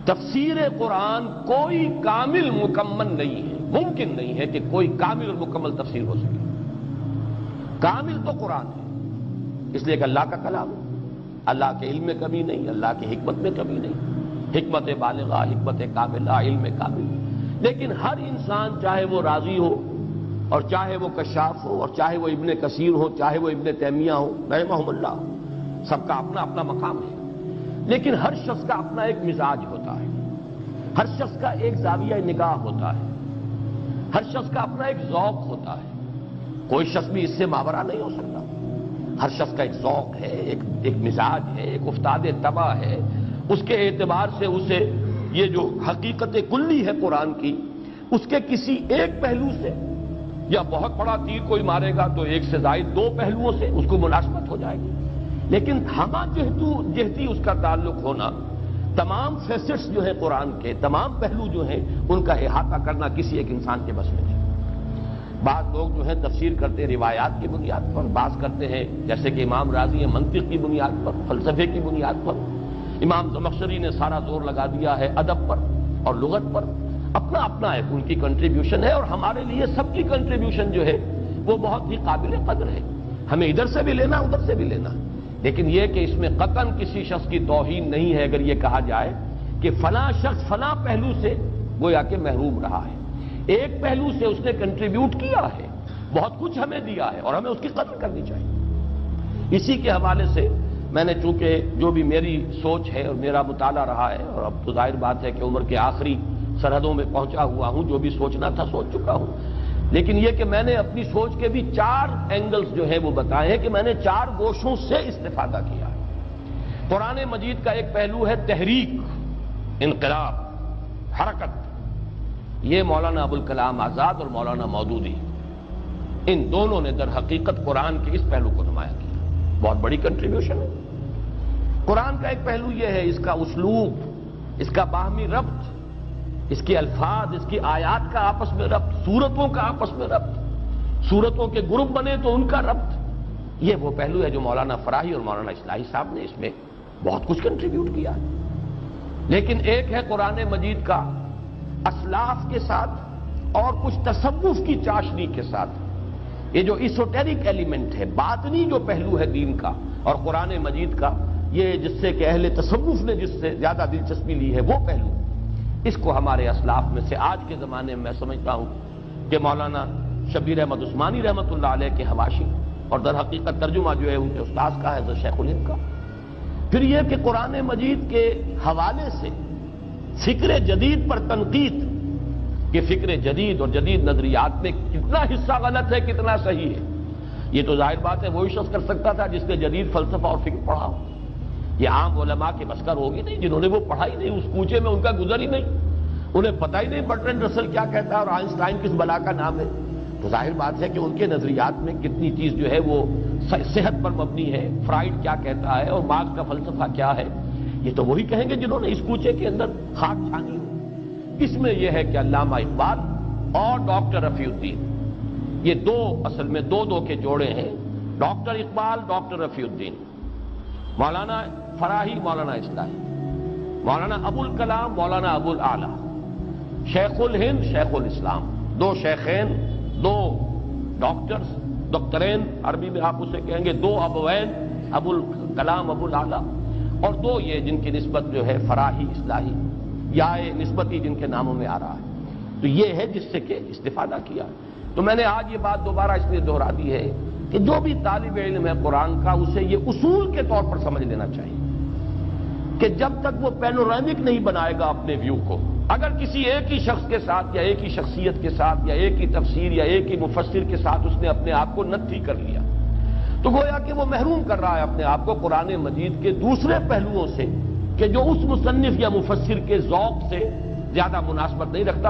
تفسیر قرآن کوئی کامل مکمل نہیں ہے، ممکن نہیں ہے کہ کوئی کامل اور مکمل تفسیر ہو سکے۔ کامل تو قرآن ہے، اس لیے کہ اللہ کا کلام ہے، اللہ کے علم میں کمی نہیں، اللہ کی حکمت میں کمی نہیں، حکمت بالغہ، حکمت کاملہ، علم کامل۔ لیکن ہر انسان چاہے وہ رازی ہو اور چاہے وہ کشاف ہو اور چاہے وہ ابن کثیر ہو، چاہے وہ ابن تیمیہ ہو رحمہم اللہ، سب کا اپنا اپنا مقام ہے، لیکن ہر شخص کا اپنا ایک مزاج ہوتا ہے، ہر شخص کا ایک زاویہ نگاہ ہوتا ہے، ہر شخص کا اپنا ایک ذوق ہوتا ہے، کوئی شخص بھی اس سے ماورا نہیں ہو سکتا۔ ہر شخص کا ایک ذوق ہے، ایک مزاج ہے، ایک افتاد طبع ہے، اس کے اعتبار سے اسے یہ جو حقیقت کلی ہے قرآن کی، اس کے کسی ایک پہلو سے یا بہت بڑا تیر کوئی مارے گا تو ایک سے زائد دو پہلوؤں سے اس کو مناسبت ہو جائے گی، لیکن ہمہ جہتی اس کا تعلق ہونا، تمام فیسٹس جو ہیں قرآن کے، تمام پہلو جو ہیں ان کا احاطہ کرنا کسی ایک انسان کے بس میں نہیں۔ بعض لوگ جو ہیں تفسیر کرتے ہیں روایات کی بنیاد پر، بعض کرتے ہیں جیسے کہ امام راضی ہیں منطق کی بنیاد پر، فلسفے کی بنیاد پر، امام زمخشری نے سارا زور لگا دیا ہے ادب پر اور لغت پر، اپنا اپنا ہے، ان کی کنٹریبیوشن ہے، اور ہمارے لیے سب کی کنٹریبیوشن جو ہے وہ بہت ہی قابل قدر ہے، ہمیں ادھر سے بھی لینا ادھر سے بھی لینا، لیکن یہ کہ اس میں قطعاً کسی شخص کی توہین نہیں ہے اگر یہ کہا جائے کہ فلاں شخص فلاں پہلو سے گویا کہ محروم رہا ہے، ایک پہلو سے اس نے کنٹریبیوٹ کیا ہے، بہت کچھ ہمیں دیا ہے اور ہمیں اس کی قدر کرنی چاہیے۔ اسی کے حوالے سے میں نے چونکہ جو بھی میری سوچ ہے اور میرا مطالعہ رہا ہے، اور اب تو ظاہر بات ہے کہ عمر کے آخری سرحدوں میں پہنچا ہوا ہوں، جو بھی سوچنا تھا سوچ چکا ہوں، لیکن یہ کہ میں نے اپنی سوچ کے بھی 4 اینگلز جو ہے وہ بتائے ہیں کہ میں نے 4 گوشوں سے استفادہ کیا ہے۔ قرآن مجید کا ایک پہلو ہے تحریک، انقلاب، حرکت، یہ مولانا ابوالکلام آزاد اور مولانا مودودی، ان دونوں نے در حقیقت قرآن کے اس پہلو کو نمایاں کیا، بہت بڑی کنٹریبیوشن ہے۔ قرآن کا ایک پہلو یہ ہے اس کا اسلوب، اس کا باہمی ربط، اس کے الفاظ، اس کی آیات کا آپس میں ربط، سورتوں کا آپس میں ربط، سورتوں کے گروپ بنے تو ان کا ربط، یہ وہ پہلو ہے جو مولانا فراہی اور مولانا اصلاحی صاحب نے اس میں بہت کچھ کنٹریبیوٹ کیا ہے۔ لیکن ایک ہے قرآن مجید کا اسلاف کے ساتھ اور کچھ تصوف کی چاشنی کے ساتھ، یہ جو ایسوٹیرک ایلیمنٹ ہے، باطنی جو پہلو ہے دین کا اور قرآن مجید کا، یہ جس سے کہ اہل تصوف نے جس سے زیادہ دلچسپی لی ہے وہ پہلو، اس کو ہمارے اسلاف میں سے آج کے زمانے میں سمجھتا ہوں کہ مولانا شبیر احمد عثمانی رحمۃ اللہ علیہ کے حواشی اور در حقیقت ترجمہ جو ہے ان کے استاذ کا ہے شیخ الہند کا۔ پھر یہ کہ قرآن مجید کے حوالے سے فکر جدید پر تنقید، کہ فکر جدید اور جدید نظریات میں کتنا حصہ غلط ہے کتنا صحیح ہے، یہ تو ظاہر بات ہے وہی شخص کر سکتا تھا جس نے جدید فلسفہ اور فکر پڑھا ہو، یہ عام علماء کے بس کا ہوگی نہیں جنہوں نے وہ پڑھا ہی نہیں، اس کوچے میں ان کا گزر ہی نہیں، انہیں پتہ ہی نہیں برٹرینڈ رسل کیا کہتا ہے اور آئنسٹائن کس بلا کا نام ہے، تو ظاہر بات ہے کہ ان کے نظریات میں کتنی چیز جو ہے وہ صحت پر مبنی ہے، فرائڈ کیا کہتا ہے اور مارکس کا فلسفہ کیا ہے، یہ تو وہی کہیں گے جنہوں نے اس کوچے کے اندر خاک چھانی ہو۔ اس میں یہ ہے کہ علامہ اقبال اور ڈاکٹر رفیع الدین، یہ دو اصل میں دو کے جوڑے ہیں، ڈاکٹر اقبال ڈاکٹر رفیع الدین، مولانا فراہی مولانا اصلاحی، مولانا ابوالکلام مولانا ابوالعالی، شیخ الہند شیخ الاسلام، 2 شیخین، 2 ڈاکٹرز، دکترین عربی میں آپ اسے کہیں گے، 2 ابوین، ابوالکلام ابوالعالی، اور 2 یہ جن کی نسبت جو ہے فراہی اصلاحی یا نسبتی جن کے ناموں میں آ رہا ہے، تو یہ ہے جس سے کہ استفادہ کیا۔ تو میں نے آج یہ بات دوبارہ اس لیے دہرا دی ہے کہ جو بھی طالب علم ہے قرآن کا، اسے یہ اصول کے طور پر سمجھ لینا چاہیے کہ جب تک وہ پینورامک نہیں بنائے گا اپنے ویو کو، اگر کسی ایک ہی شخص کے ساتھ یا ایک ہی شخصیت کے ساتھ یا ایک ہی تفسیر یا ایک ہی مفسر کے ساتھ اس نے اپنے آپ کو نتھی کر لیا، تو گویا کہ وہ محروم کر رہا ہے اپنے آپ کو قرآن مجید کے دوسرے پہلوؤں سے کہ جو اس مصنف یا مفسر کے ذوق سے زیادہ مناسبت نہیں رکھتا۔